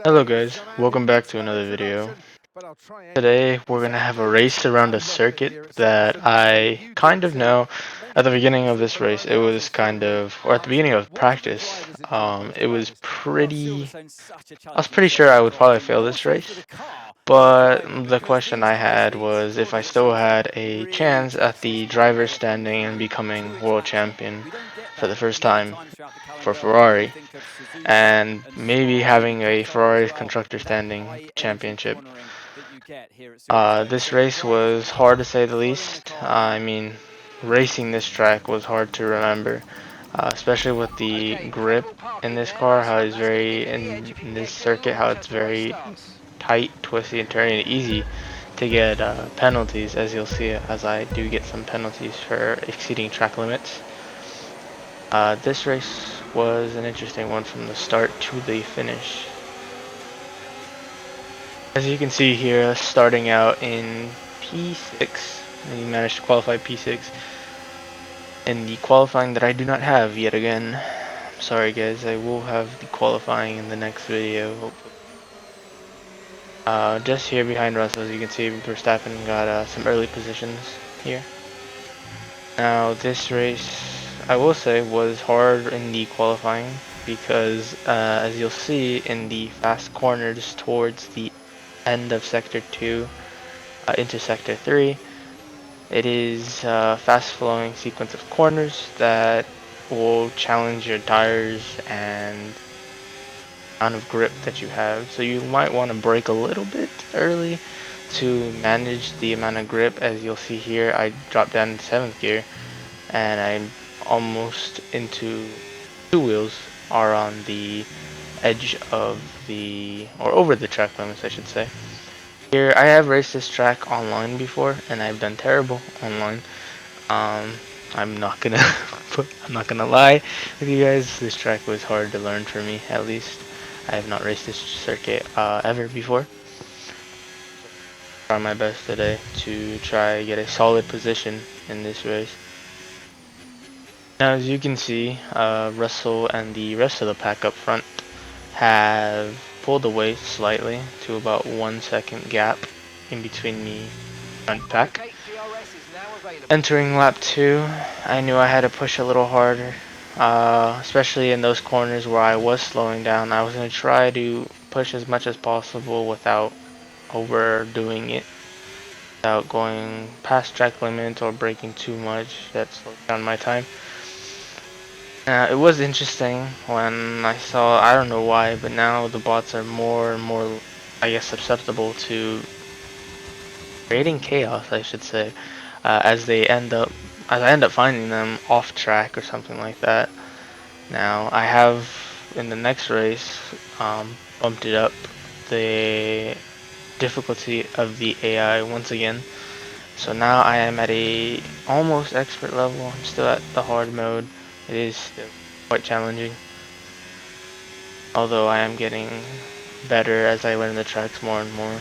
Hello guys, welcome back to another video. Today we're going to have a race around a circuit that I kind of know. At the beginning of this race it was kind of, or at the beginning of practice, it was I was pretty sure I would probably fail this race. But the question I had was if I still had a chance at the driver's standing and becoming world champion for the first time for Ferrari, and maybe having a Ferrari constructor standing championship. This race was hard to say the least. I mean, racing this track was hard to remember, especially with the grip in this car, how it's very, in this circuit, how it's very tight, twisty, and turning, easy to get penalties, as you'll see, as I do get some penalties for exceeding track limits. This race was an interesting one from the start to the finish. As you can see here, starting out in P6, and he managed to qualify P6 in the qualifying that I do not have yet again. Sorry guys, I will have the qualifying in the next video, hopefully. Just here behind Russell, as you can see, Verstappen got some early positions here. Now this race, I will say, was hard in the qualifying because as you'll see in the fast corners towards the end of sector 2 into sector 3, it is a fast flowing sequence of corners that will challenge your tires and amount of grip that you have, so you might want to brake a little bit early to manage the amount of grip. As you'll see here, I dropped down to 7th gear and I'm almost into, two wheels are on the edge of the, or over the track limits I should say. Here, I have raced this track online before and I've done terrible online. I'm not gonna I'm not gonna lie with you guys, this track was hard to learn for me. At least I have not raced this circuit ever before. Try my best today to try get a solid position in this race. Now as you can see, Russell and the rest of the pack up front have pulled away slightly to about 1 second gap in between me and front pack. Entering lap 2, I knew I had to push a little harder, especially in those corners where I was slowing down. I was going to try to push as much as possible without overdoing it, without going past track limits or braking too much. That slowed down my time. It was interesting when I saw, I don't know why, but now the bots are more and more, I guess, susceptible to creating chaos, I should say, as I end up finding them off track or something like that. Now I have in the next race bumped it up the difficulty of the AI once again. So now I am at a almost expert level. I'm still at the hard mode. It is still quite challenging, although I am getting better as I learn the tracks more and more.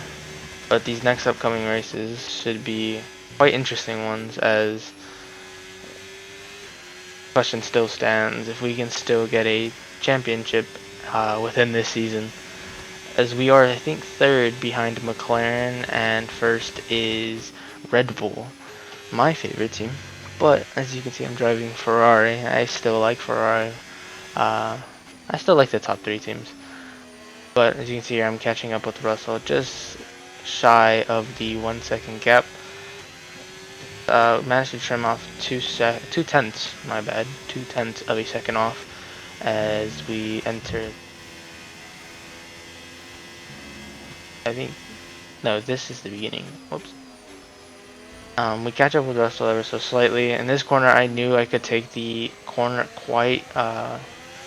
But these next upcoming races should be quite interesting ones, as the question still stands if we can still get a championship within this season, as we are, I think, 3rd behind McLaren and 1st is Red Bull, my favorite team. But as you can see, I'm driving Ferrari. I still like Ferrari. I still like the top 3 teams. But as you can see here, I'm catching up with Russell, just shy of the 1 second gap. Managed to trim off 2/10, my bad, 2/10 of a second off as we enter. I think, no, this is the beginning. Whoops. We catch up with Russell ever so slightly. In this corner, I knew I could take the corner quite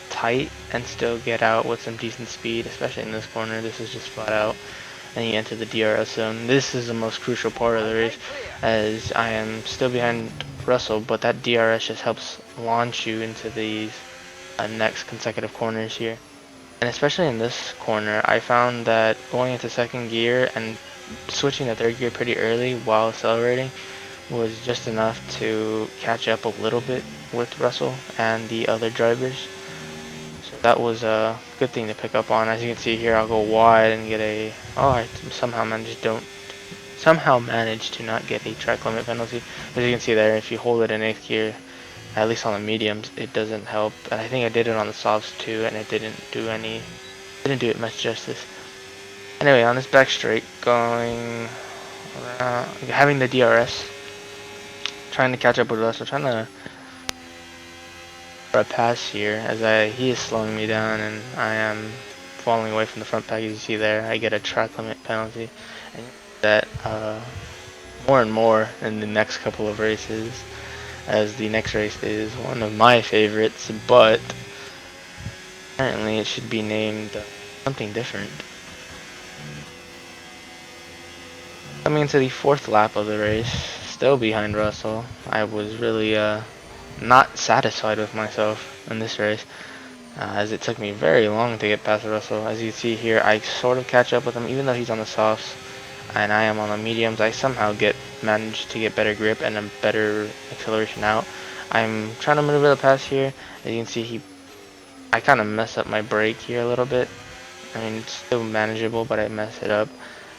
tight and still get out with some decent speed, especially in this corner. This is just flat out. And you enter the DRS zone. This is the most crucial part of the race, as I am still behind Russell, but that DRS just helps launch you into these next consecutive corners here. And especially in this corner, I found that going into 2nd gear and switching to 3rd gear pretty early while accelerating was just enough to catch up a little bit with Russell and the other drivers. So that was a good thing to pick up on. As you can see here, I'll go wide and get a. Oh, I somehow managed to not get a track limit penalty. As you can see there, if you hold it in 8th gear, at least on the mediums, it doesn't help. And I think I did it on the softs too, and it didn't do it much justice. Anyway, on this back straight, going having the DRS, trying to catch up with Russell, trying to a pass here as he is slowing me down and I am falling away from the front pack. As you see there, I get a track limit penalty, and that more and more in the next couple of races, as the next race is one of my favorites, but apparently it should be named something different. Coming into the 4th lap of the race, still behind Russell. I was really not satisfied with myself in this race, as it took me very long to get past Russell. As you see here, I sort of catch up with him, even though he's on the softs and I am on the mediums. I somehow manage to get better grip and a better acceleration out. I'm trying to maneuver the pass here. As you can see, I kind of mess up my brake here a little bit. I mean, it's still manageable, but I mess it up.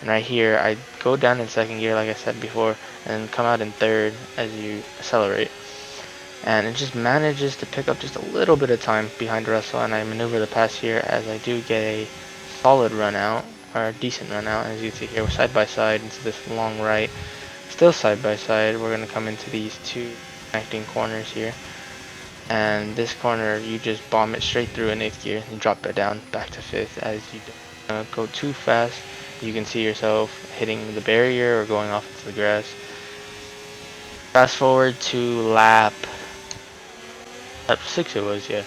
And right here, I go down in 2nd gear, like I said before, and come out in 3rd as you accelerate. And it just manages to pick up just a little bit of time behind Russell, and I maneuver the pass here as I do get a solid run out, or a decent run out. As you see here, we're side by side into this long right. Still side by side, we're going to come into these 2 connecting corners here. And this corner, you just bomb it straight through in 8th gear and drop it down back to 5th. As you don't go too fast, you can see yourself hitting the barrier or going off into the grass. Fast forward to lap 6 it was, yeah.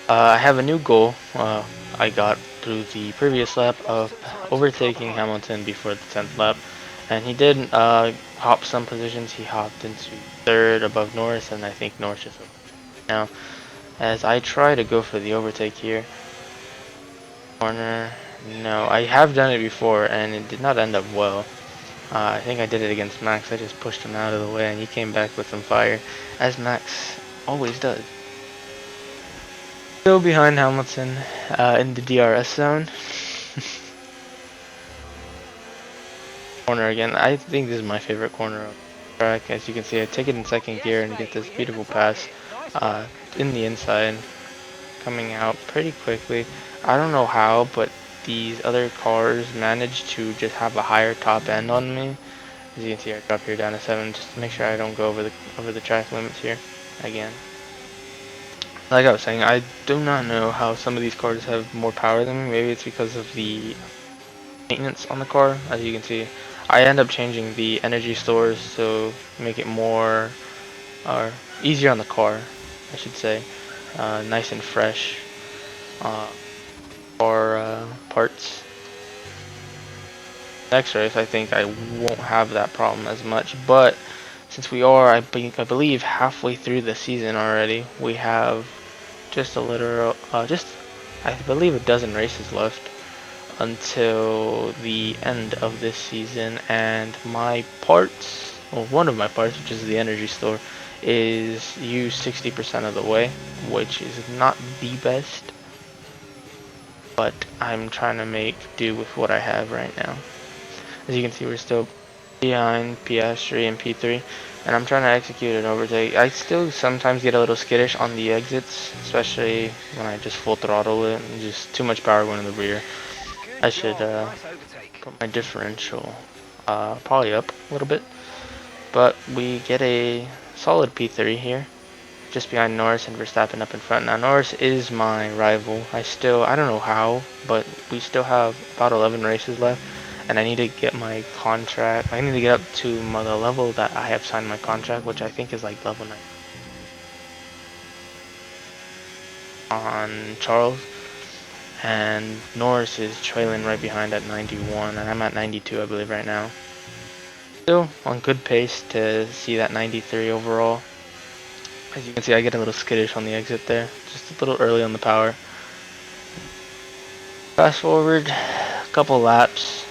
I have a new goal I got through the previous lap of overtaking Hamilton before the 10th lap, and he did hop some positions. He hopped into 3rd above Norris, and I think Norris just now. As I try to go for the overtake here, corner, no, I have done it before and it did not end up well. I think I did it against Max. I just pushed him out of the way and he came back with some fire, as Max always does. Still behind Hamilton in the DRS zone. Corner again. I think this is my favorite corner of the track. As you can see, I take it in 2nd gear and get this beautiful pass in the inside, coming out pretty quickly. I don't know how, but these other cars managed to just have a higher top end on me. As you can see, I drop here down to 7 just to make sure I don't go over the track limits here again. Like I was saying, I do not know how some of these cars have more power than me. Maybe it's because of the maintenance on the car. As you can see, I end up changing the energy stores to make it more or easier on the car, I should say. Nice and fresh for parts. Next race, I think I won't have that problem as much, but since we are, I believe, halfway through the season already, we have just a little, I believe a dozen races left until the end of this season, and my parts, well, one of my parts, which is the energy store, is used 60% of the way, which is not the best, but I'm trying to make do with what I have right now. As you can see, we're still behind Piastri and P3, and I'm trying to execute an overtake. I still sometimes get a little skittish on the exits, especially when I just full throttle it and just too much power going in the rear. I should put my differential probably up a little bit, but we get a solid P3 here, just behind Norris and Verstappen up in front. Now Norris is my rival. I don't know how, but we still have about 11 races left, and I need to get my contract. I need to get up to the level that I have signed my contract, which I think is like level 9 on Charles. And Norris is trailing right behind at 91, and I'm at 92, I believe, right now. Still on good pace to see that 93 overall. As you can see, I get a little skittish on the exit there, just a little early on the power. Fast forward a couple laps.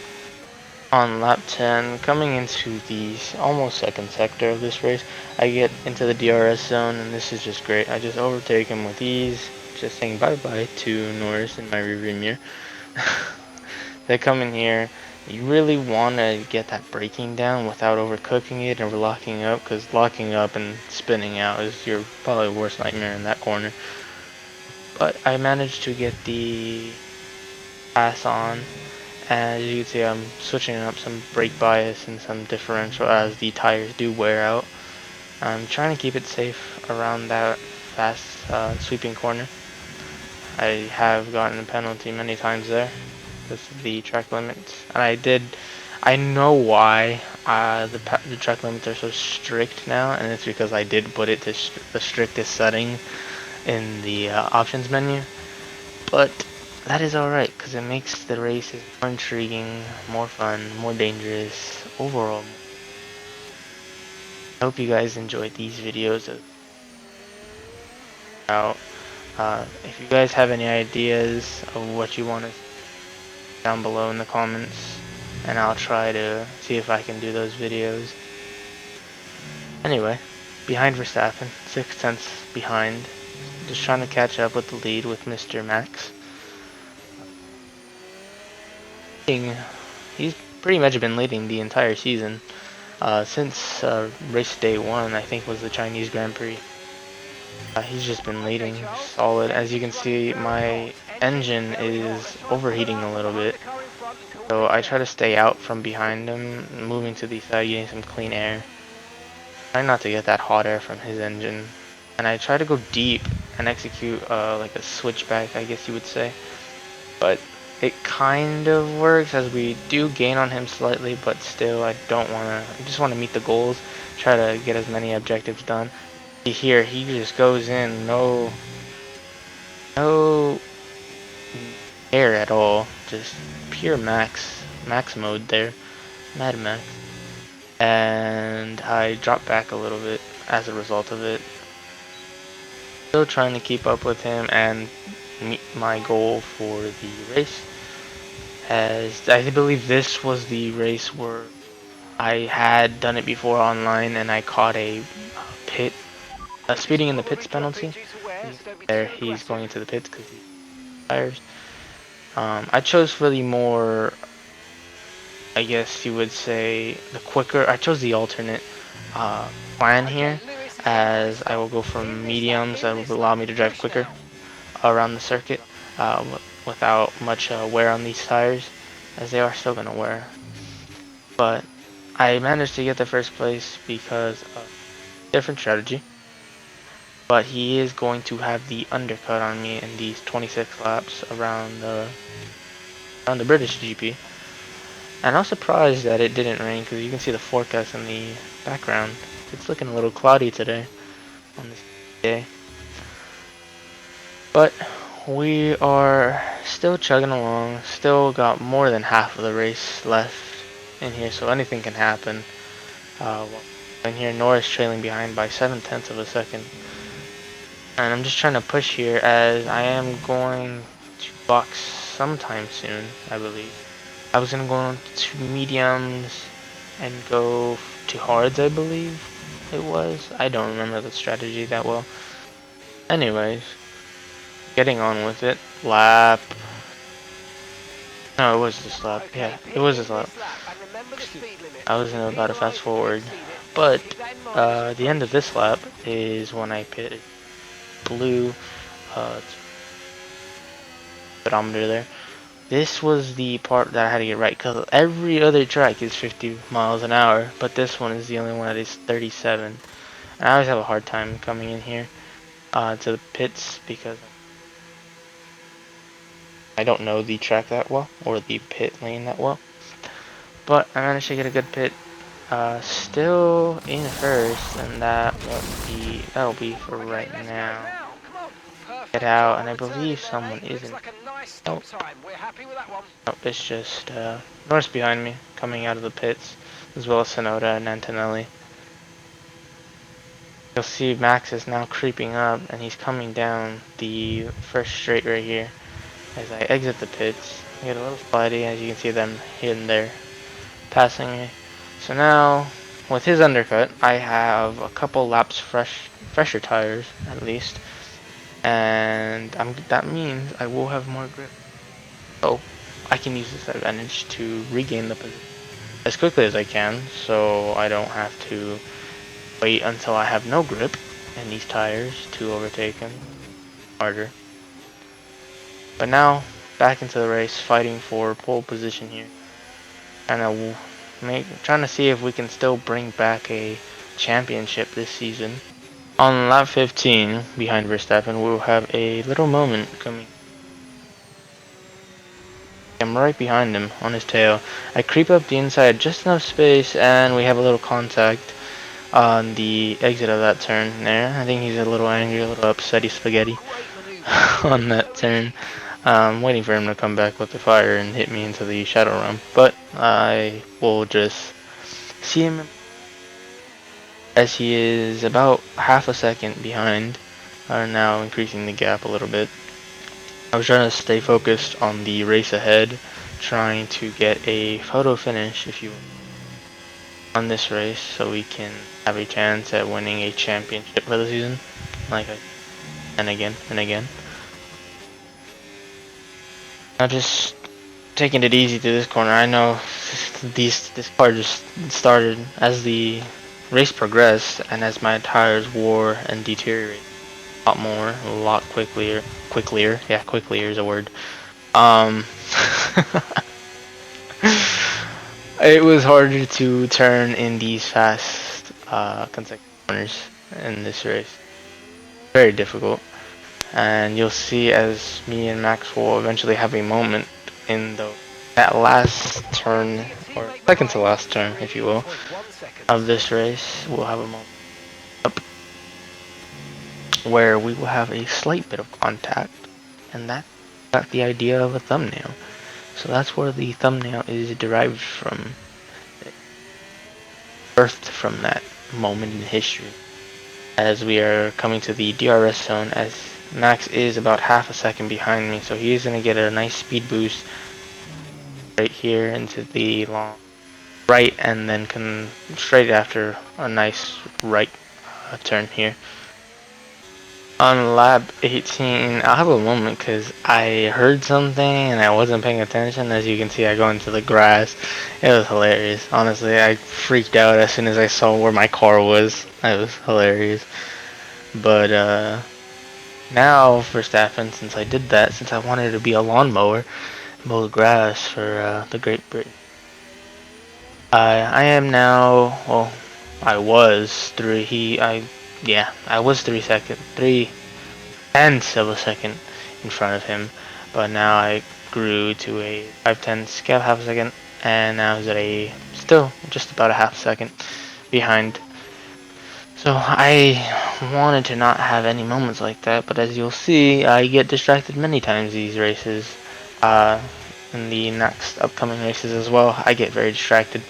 On lap 10, coming into the almost second sector of this race, I get into the DRS zone, and this is just great. I just overtake him with ease, just saying bye-bye to Norris in my rearview mirror. They come in here. You really want to get that braking down without overcooking it and locking up, because locking up and spinning out is your probably worst nightmare in that corner. But I managed to get the pass on. As you can see, I'm switching up some brake bias and some differential as the tires do wear out. I'm trying to keep it safe around that fast sweeping corner. I have gotten a penalty many times there because of the track limits, and I know why the track limits are so strict now, and it's because I did put it to the strictest setting in the options menu. But that is alright, because it makes the races more intriguing, more fun, more dangerous, overall. I hope you guys enjoyed these videos about. If you guys have any ideas of what you want to down below in the comments, and I'll try to see if I can do those videos. Anyway, behind Verstappen, 6 tenths behind, just trying to catch up with the lead with Mr. Max. He's pretty much been leading the entire season since race day 1, I think, was the Chinese Grand Prix. He's just been leading solid. As you can see, my engine is overheating a little bit, so I try to stay out from behind him, moving to the side, getting some clean air. Try not to get that hot air from his engine, and I try to go deep and execute like a switchback, I guess you would say. But it kind of works, as we do gain on him slightly, but still I just want to meet the goals, try to get as many objectives done. Here he just goes in, no air at all, just pure max mode there, Mad Max. And I dropped back a little bit as a result of it. Still trying to keep up with him and meet my goal for the race, as I believe this was the race where I had done it before online and I caught a speeding in the pits penalty. There, he's going into the pits because he's tires. I chose for the more, I guess you would say, the quicker. I chose the alternate plan here, as I will go from mediums that will allow me to drive quicker around the circuit without much wear on these tires, as they are still going to wear. But I managed to get the first place because of different strategy. But he is going to have the undercut on me in these 26 laps around the British GP. And I was surprised that it didn't rain, because you can see the forecast in the background. It's looking a little cloudy today on this day. But we are still chugging along, still got more than half of the race left in here, so anything can happen. In here, Norris trailing behind by 7/10 of a second. And I'm just trying to push here, as I am going to box sometime soon, I believe. I was going to go to mediums and go to hards, I believe it was. I don't remember the strategy that well. Anyways, getting on with it. Lap. No, it was this lap. Yeah, it was this lap. I was about to fast forward. But the end of this lap is when I pitted. Blue speedometer there. This was the part that I had to get right, because every other track is 50 miles an hour, but this one is the only one that is 37. And I always have a hard time coming in here to the pits, because I don't know the track that well, or the pit lane that well. But I managed to get a good pit. Still in first, and that'll be for right now. Get out, and I believe someone isn't. Nope. Nope, it's just Norris behind me, coming out of the pits, as well as Sonoda and Antonelli. You'll see Max is now creeping up, and he's coming down the first straight right here. As I exit the pits, I get a little slidey, as you can see them here and there passing me. So now, with his undercut, I have a couple laps fresher tires, at least. and that means I will have more grip. So I can use this advantage to regain the position as quickly as I can, so I don't have to wait until I have no grip in these tires to overtake him harder. But now, back into the race, fighting for pole position here. And trying to see if we can still bring back a championship this season. On lap 15, behind Verstappen, we'll have a little moment coming. I'm right behind him on his tail. I creep up the inside just enough space, and we have a little contact on the exit of that turn there. I think he's a little angry, a little upsetty spaghetti on that turn. Waiting for him to come back with the fire and hit me into the shadow realm, but I will just see him as he is about half a second behind. Are now increasing the gap a little bit. I was trying to stay focused on the race ahead, trying to get a photo finish, if you will, on this race, so we can have a chance at winning a championship for the season, and again and again. I'm just taking it easy to this corner. I know this car just started as the race progressed, and as my tires wore and deteriorated a lot more, a lot quicklier. Yeah, quicklier is a word. It was harder to turn in these fast consecutive corners in this race. Very difficult. And you'll see as me and Max will eventually have a moment in that last turn, or second to last turn, if you will, of this race. We'll have a moment up where we will have a slight bit of contact, and that's the idea of a thumbnail. So that's where the thumbnail is derived from, birthed from that moment in history. As we are coming to the DRS zone, as Max is about half a second behind me, so he is going to get a nice speed boost right here into the long right, and then come straight after a nice right turn here. On lap 18, I'll have a moment because I heard something and I wasn't paying attention. As you can see, I go into the grass. It was hilarious. Honestly, I freaked out as soon as I saw where my car was. It was hilarious. But now for Verstappen, since I did that, since I wanted to be a lawnmower, mow the grass for the Great Britain. I am now, well, I was 3/10 of a second in front of him, but now I grew to a 5/10 gap, half a second, and now he's at still just about a half second behind. So I wanted to not have any moments like that, but as you'll see, I get distracted many times these races. In the next upcoming races as well, I get very distracted.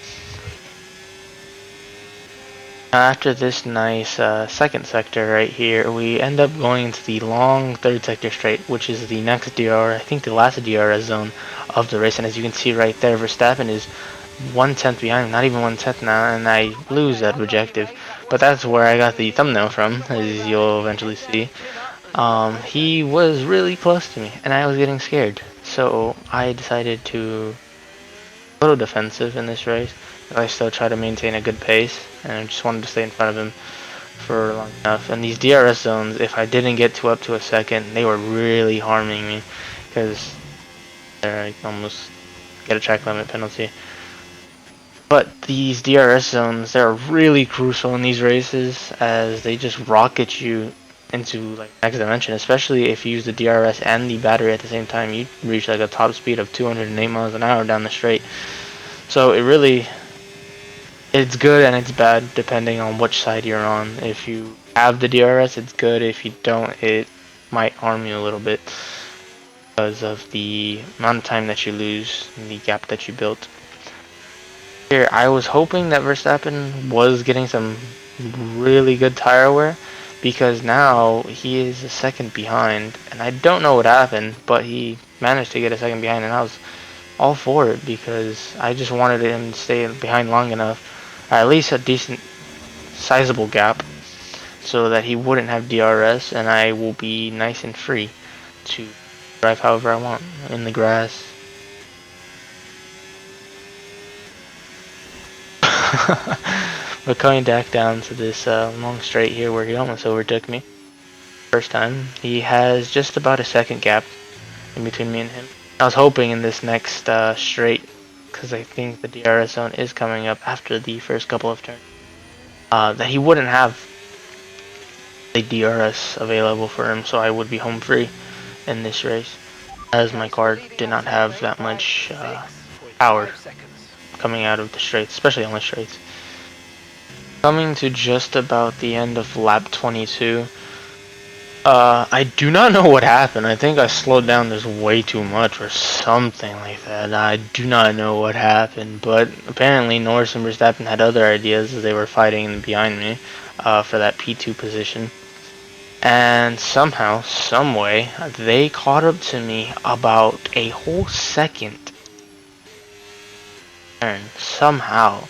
After this nice second sector right here, we end up going into the long third sector straight, which is the next DR, I think the last DRS zone of the race. And as you can see right there, Verstappen is 1/10 behind, not even 1/10 now, and I lose that objective. But that's where I got the thumbnail from, as you'll eventually see. He was really close to me, and I was getting scared. So I decided to a little defensive in this race. I still try to maintain a good pace, and I just wanted to stay in front of him for long enough. And these DRS zones, if I didn't get up to a second, they were really harming me, because I almost get a track limit penalty. But these DRS zones, they're really crucial in these races, as they just rocket you into like next dimension. Especially if you use the DRS and the battery at the same time, you reach like a top speed of 208 miles an hour down the straight. So it's good and it's bad depending on which side you're on. If you have the DRS, it's good. If you don't, it might harm you a little bit because of the amount of time that you lose and the gap that you built. Here, I was hoping that Verstappen was getting some really good tire wear, because now he is a second behind, and I don't know what happened, but he managed to get a second behind, and I was all for it because I just wanted him to stay behind long enough, or at least a decent sizable gap, so that he wouldn't have DRS, and I will be nice and free to drive however I want in the grass. We're coming back down to this long straight here where he almost overtook me. First time. He has just about a second gap in between me and him. I was hoping in this next straight, because I think the DRS zone is coming up after the first couple of turns, that he wouldn't have a DRS available for him, so I would be home free in this race, as my car did not have that much power coming out of the straights, especially on the straights. Coming to just about the end of lap 22, I do not know what happened. I think I slowed down just way too much or something like that. I do not know what happened, but apparently Norris and Verstappen had other ideas as they were fighting behind me for that P2 position. And somehow, someway, they caught up to me about a whole second. And somehow,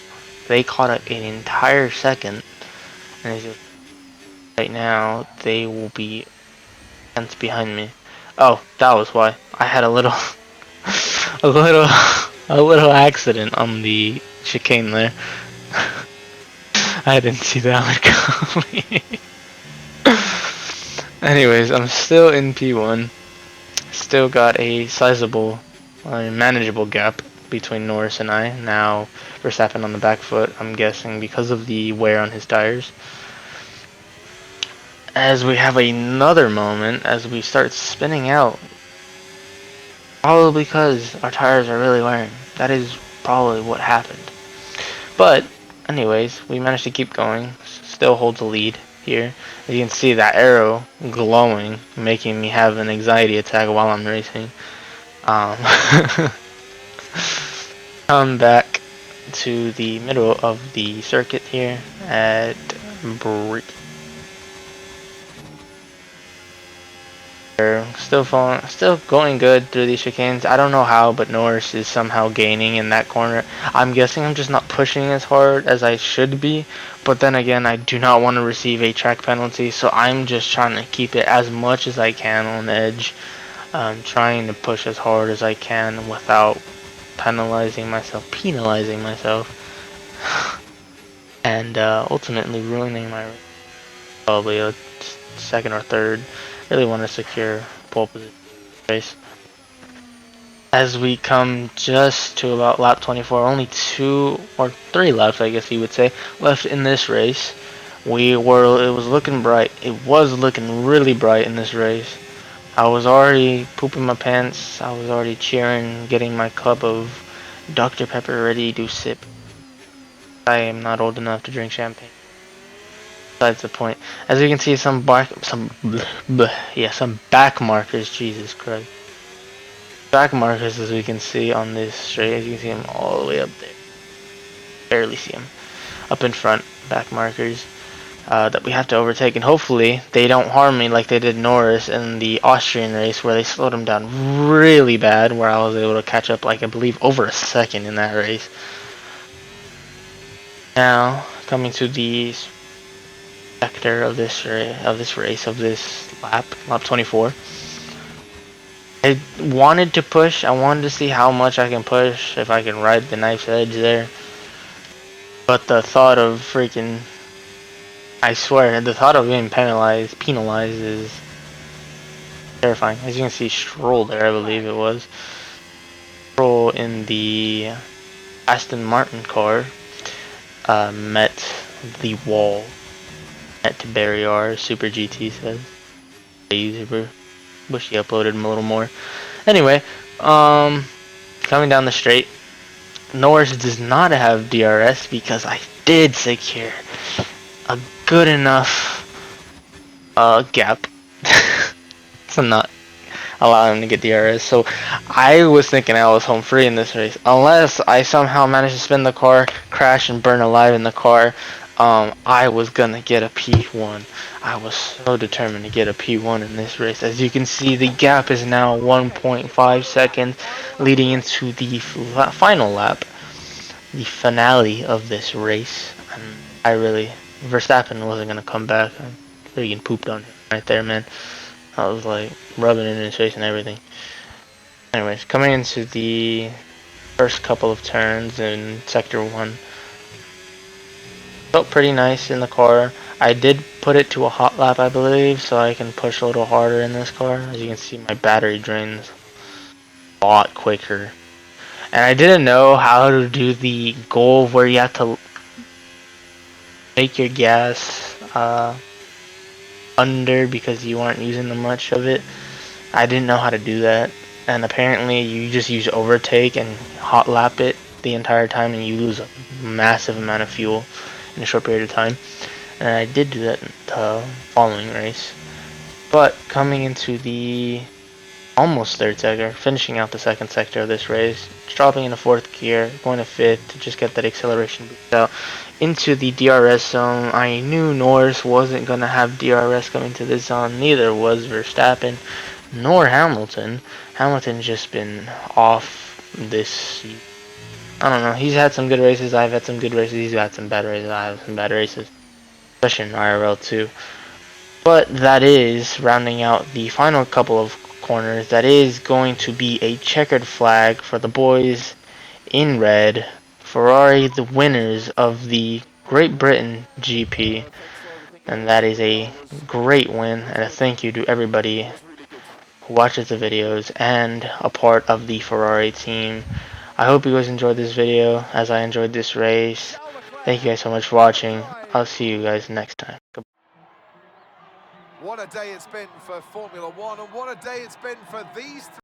they caught up an entire second. And right now, they will be behind me. Oh, that was why. I had a little, a little accident on the chicane there. I didn't see that one coming. Anyways, I'm still in P1. Still got a sizable, manageable gap between Norris and I. Now, Verstappen on the back foot, I'm guessing because of the wear on his tires. As we have another moment as we start spinning out. Probably because our tires are really wearing. That is probably what happened. But, anyways, we managed to keep going. Still holds the lead here. As you can see that arrow glowing, making me have an anxiety attack while I'm racing. Come back to the middle of the circuit here at still going good through these chicanes. I don't know how, but Norris is somehow gaining in that corner. I'm guessing I'm just not pushing as hard as I should be, but then again, I do not want to receive a track penalty, so I'm just trying to keep it as much as I can on the edge. Trying to push as hard as I can without penalizing myself, and ultimately ruining my probably a second or third. Really want to secure pole position race. As we come just to about lap 24, only 2 or 3 laps, I guess you would say, left in this race. It was looking bright. It was looking really bright in this race. I was already pooping my pants. I was already cheering, getting my cup of Dr. Pepper ready to sip. I am not old enough to drink champagne. Besides the point. As you can see, some back markers. Jesus Christ, back markers, as we can see on this straight. As you can see them all the way up there. Barely see them up in front. Back markers that we have to overtake, and hopefully they don't harm me like they did Norris in the Austrian race, where they slowed him down really bad. Where I was able to catch up, like I believe, over a second in that race. Now coming to the sector of this lap 24. I wanted to push. I wanted to see how much I can push, if I can ride the knife's edge there. But the thought of freaking, I swear, the thought of being penalized is terrifying. As you can see, Stroll there, I believe it was. Stroll in the Aston Martin car met the wall. At Barry R, Super GT says. YouTuber. Wish he uploaded him a little more. Anyway, coming down the straight, Norris does not have DRS because I did secure a good enough gap to not allow him to get DRS. So I was thinking I was home free in this race, unless I somehow managed to spin the car, crash, and burn alive in the car. I was gonna get a P1. I was so determined to get a P1 in this race. As you can see, the gap is now 1.5 seconds, leading into the final lap, the finale of this race. And I really Verstappen wasn't gonna come back. I freaking pooped on him right there, man. I was like rubbing it in his face and everything. Anyways, coming into the first couple of turns in Sector 1, felt pretty nice in the car. I did put it to a hot lap, I believe, so I can push a little harder in this car. As you can see, my battery drains a lot quicker. And I didn't know how to do the goal where you have to make your gas under because you aren't using much of it. I didn't know how to do that. And apparently you just use overtake and hot lap it the entire time and you lose a massive amount of fuel in a short period of time. And I did do that in the following race. But coming into the almost third sector, finishing out the second sector of this race, dropping into fourth gear, going to fifth to just get that acceleration boost out into the DRS zone. I knew Norris wasn't going to have DRS coming to this zone, neither was Verstappen nor Hamilton. Hamilton's just been off this. I don't know. He's had some good races. I've had some good races. He's had some bad races. I have some bad races, especially in IRL too. But that is rounding out the final couple of corners. That is going to be a checkered flag for the boys in red. Ferrari, the winners of the Great Britain GP. And that is a great win. And a thank you to everybody who watches the videos and a part of the Ferrari team. I hope you guys enjoyed this video as I enjoyed this race. Thank you guys so much for watching. I'll see you guys next time. Goodbye. What a day it's been for Formula One, and what a day it's been for these three.